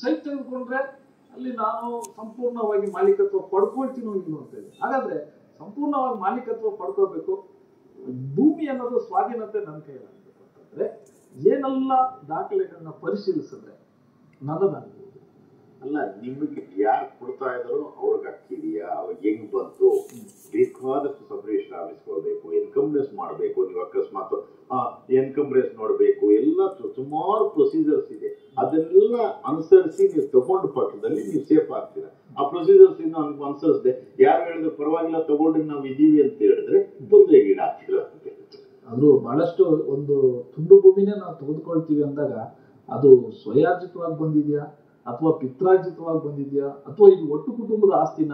Site ತೆಗೆದುಕೊಂಡ್ರೆ ಅಲ್ಲಿ ನಾನು ಸಂಪೂರ್ಣವಾಗಿ ಮಾಲೀಕತ್ವ ಪಡ್ಕೊಳ್ತೀನೋ ಇಲ್ಲೋ ಅಂತ ಹೇಳಿ. ಹಾಗಾದ್ರೆ ಸಂಪೂರ್ಣವಾಗಿ ಮಾಲೀಕತ್ವ ಪಡ್ಕೋಬೇಕು, ಭೂಮಿ ಅನ್ನೋದು ಸ್ವಾಧೀನತೆ ನನ್ನ ಕೈಯಲ್ಲಾಗಬೇಕು ಅಂತಂದ್ರೆ ಏನೆಲ್ಲ ದಾಖಲೆಗಳನ್ನ ಪರಿಶೀಲಿಸಿದ್ರೆ ನನ್ನದಾಗಬಹುದು? ಅಲ್ಲ, ನಿಮಗೆ ಯಾರು ಕೊಡ್ತಾ ಇದಾರೋ ಅವ್ರಿಗೆ ಹಾಕಿದೆಯಾ, ಅವಾಗ ಹೆಂಗ್ ಬಂತು, ಬೇಕಾದಷ್ಟು ಸಪರೇಷನ್ ಆಫೀಸ್ಗೆ ಹೋಗ್ಬೇಕು, ಇನ್ಕಮ್ ರೇಸ್ ಮಾಡಬೇಕು, ನೀವು ಅಕಸ್ಮಾತ್ ಇನ್ಕಮ್ ರೇಸ್ ನೋಡಬೇಕು, ಎಲ್ಲ ಸುಮಾರು ಪ್ರೊಸೀಜರ್ಸ್ ಇದೆ. ಅದನ್ನೆಲ್ಲ ಅನುಸರಿಸಿ ನೀವು ತಗೊಂಡು ಪಕ್ಕದಲ್ಲಿ ನೀವು ಸೇಫ್ ಆಗ್ತೀರಾ. ಆ ಪ್ರೊಸೀಜರ್ಸ್ ಇನ್ನು ಅನುಸರಿಸದೆ ಯಾರು ಹೇಳಿದ್ರೆ ಪರವಾಗಿಲ್ಲ ತಗೊಂಡ್ರೆ ನಾವು ಇದೀವಿ ಅಂತ ಹೇಳಿದ್ರೆ ತೊಂದರೆಗೆ ಈಡಾಗ್ತಿಲ್ಲ ಅಂತ ಹೇಳ್ತಾರೆ. ಅದು ಬಹಳಷ್ಟು ಒಂದು ತುಂಡು ಭೂಮಿನೇ ನಾವು ತೆಗೆದುಕೊಳ್ತೀವಿ ಅಂದಾಗ ಅದು ಸ್ವಯಾರ್ಜಿತವಾಗಿ ಬಂದಿದ್ಯಾ ಅಥವಾ ಪಿತ್ರಾರ್ಜಿತವಾಗಿ ಬಂದಿದ್ಯಾ ಅಥವಾ ಇದು ಒಟ್ಟು ಕುಟುಂಬದ ಆಸ್ತಿನ,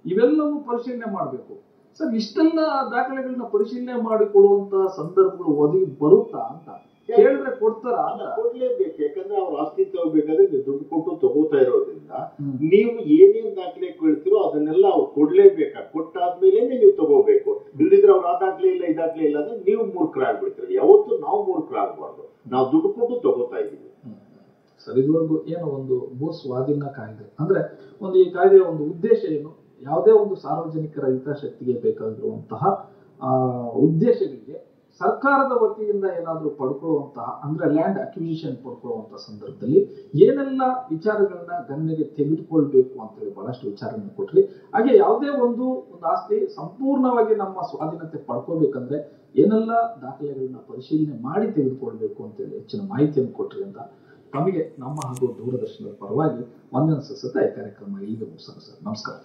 ಇವೆಲ್ಲವೂ ಪರಿಶೀಲನೆ ಮಾಡಬೇಕು. ಸರ್, ಇಷ್ಟೆಲ್ಲ ದಾಖಲೆಗಳನ್ನ ಪರಿಶೀಲನೆ ಮಾಡಿ ಕೊಡುವಂತ ಸಂದರ್ಭಗಳು ಒದಗಿ ಬರುತ್ತಾ ಅಂತ ಕೇಳಿದ್ರೆ ಕೊಡ್ತಾರ? ಕೊಡ್ಲೇಬೇಕು. ಯಾಕಂದ್ರೆ ಅವ್ರ ಆಸ್ತಿ ತಗೋಬೇಕಾದ್ರೆ ನೀವು ದುಡ್ಡು ಕೊಟ್ಟು ತಗೋತಾ ಇರೋದ್ರಿಂದ ನೀವು ಏನೇನ್ ದಾಖಲೆ ಕೇಳ್ತಿರೋ ಅದನ್ನೆಲ್ಲ ಅವ್ರು ಕೊಡ್ಲೇಬೇಕಾ. ಕೊಟ್ಟಾದ್ಮೇಲೆ ನೀವು ತಗೋಬೇಕು. ಇಲ್ದಿದ್ರೆ ಅವ್ರು ಆ ದಾಖಲೆ ಇಲ್ಲ, ಈ ದಾಖಲೆ ಇಲ್ಲ ಅಂದ್ರೆ ನೀವು ಮೂರ್ಖರಾಗ್ಬಿಡ್ತೀರಿ. ಯಾವತ್ತು ನಾವು ಮೂರ್ಖರಾಗಬಾರ್ದು. ನಾವು ದುಡ್ಡು ಕೊಟ್ಟು ತಗೋತಾ ಇದ್ದೀವಿ. ಸರ್, ಇದುವರೆಗೂ ಏನು ಒಂದು ಭೂ ಸ್ವಾಧೀನ ಕಾಯ್ದೆ ಅಂದ್ರೆ ಈ ಕಾಯ್ದೆಯ ಒಂದು ಉದ್ದೇಶ ಏನು? ಯಾವುದೇ ಒಂದು ಸಾರ್ವಜನಿಕರ ಹಿತಾಸಕ್ತಿಗೆ ಬೇಕಾಗಿರುವಂತಹ ಉದ್ದೇಶಗಳಿಗೆ ಸರ್ಕಾರದ ವತಿಯಿಂದ ಏನಾದ್ರೂ ಪಡ್ಕೊಳ್ಳುವಂತಹ ಅಂದ್ರೆ ಲ್ಯಾಂಡ್ ಅಕ್ವಿಸಿಷನ್ ಪಡ್ಕೊಳ್ಳುವಂತಹ ಸಂದರ್ಭದಲ್ಲಿ ಏನೆಲ್ಲ ವಿಚಾರಗಳನ್ನ ಗಣನೆಗೆ ತೆಗೆದುಕೊಳ್ಬೇಕು ಅಂತ ಹೇಳಿ ಬಹಳಷ್ಟು ವಿಚಾರವನ್ನು ಕೊಟ್ರಿ. ಹಾಗೆ ಯಾವುದೇ ಒಂದು ಆಸ್ತಿ ಸಂಪೂರ್ಣವಾಗಿ ನಮ್ಮ ಸ್ವಾಧೀನತೆ ಪಡ್ಕೋಬೇಕಂದ್ರೆ ಏನೆಲ್ಲ ದಾಖಲೆಗಳನ್ನ ಪರಿಶೀಲನೆ ಮಾಡಿ ತೆಗೆದುಕೊಳ್ಬೇಕು ಅಂತ ಹೇಳಿ ಹೆಚ್ಚಿನ ಮಾಹಿತಿಯನ್ನು ಕೊಟ್ರಿ ಅಂತ ತಮಗೆ ನಮ್ಮ ಹಾಗೂ ದೂರದರ್ಶನದ ಪರವಾಗಿ ವಂದನೆ ಸಲ್ಲಿಸುತ್ತಾ ಈ ಕಾರ್ಯಕ್ರಮ ಈಗ ಮುಗಿಸೋಣ ಸರ್. ನಮಸ್ಕಾರ.